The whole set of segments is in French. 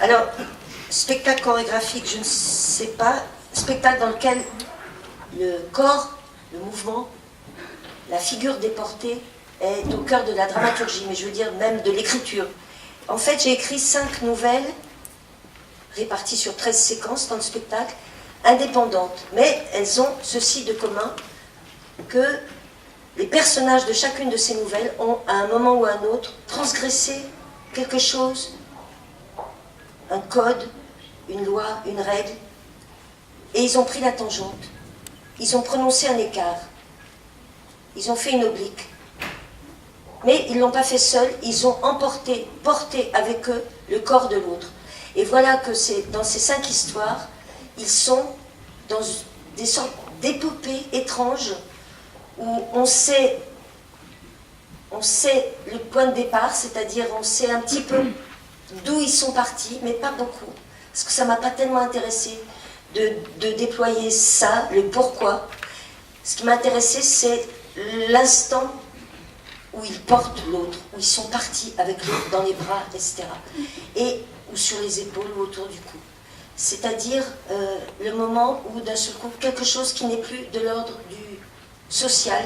Alors, spectacle chorégraphique, je ne sais pas. Spectacle dans lequel le corps, le mouvement, la figure déportée est au cœur de la dramaturgie, mais je veux dire même de l'écriture. En fait, j'ai écrit 5 nouvelles réparties sur 13 séquences dans le spectacle, indépendantes, mais elles ont ceci de commun que les personnages de chacune de ces nouvelles ont, à un moment ou à un autre, transgressé quelque chose, un code, une loi, une règle, et ils ont pris la tangente. Ils ont prononcé un écart. Ils ont fait une oblique. Mais ils ne l'ont pas fait seuls, ils ont porté avec eux le corps de l'autre. Et voilà que dans ces 5 histoires, ils sont dans des sortes d'épopées étranges où on sait le point de départ, c'est-à-dire on sait un petit peu d'où ils sont partis, mais pas beaucoup. Parce que ça ne m'a pas tellement intéressé de déployer ça, le pourquoi. Ce qui m'a intéressé, c'est l'instant où ils portent l'autre, où ils sont partis avec l'autre dans les bras, etc. Et ou sur les épaules ou autour du cou. C'est-à-dire le moment où d'un seul coup, quelque chose qui n'est plus de l'ordre du social,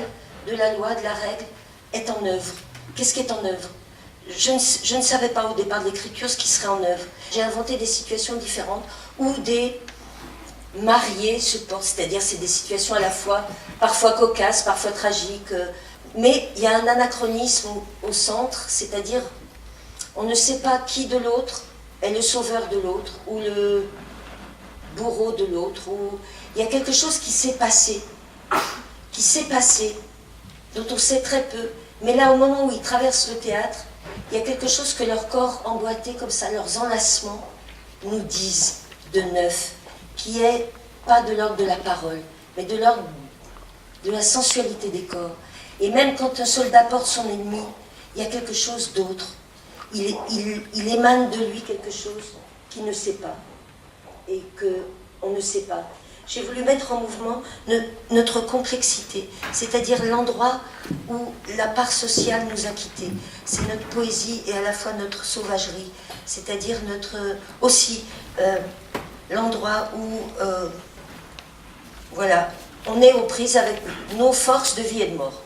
de la loi, de la règle, est en œuvre. Qu'est-ce qui est en œuvre ? Je ne savais pas au départ de l'écriture ce qui serait en œuvre. J'ai inventé des situations différentes où des mariés se portent, c'est-à-dire c'est des situations à la fois parfois cocasses, parfois tragiques, mais il y a un anachronisme au centre, c'est-à-dire on ne sait pas qui de l'autre est le sauveur de l'autre ou le bourreau de l'autre. Il y a quelque chose qui s'est passé, dont on sait très peu, mais là au moment où ils traversent le théâtre, il y a quelque chose que leur corps emboîté comme ça, leurs enlacements nous disent de neuf, qui est pas de l'ordre de la parole, mais de l'ordre de la sensualité des corps. Et même quand un soldat porte son ennemi, il y a quelque chose d'autre. Il émane de lui quelque chose qu'il ne sait pas et qu'on ne sait pas. J'ai voulu mettre en mouvement notre complexité, c'est-à-dire l'endroit où la part sociale nous a quittés. C'est notre poésie et à la fois notre sauvagerie, c'est-à-dire aussi l'endroit où voilà, on est aux prises avec nos forces de vie et de mort.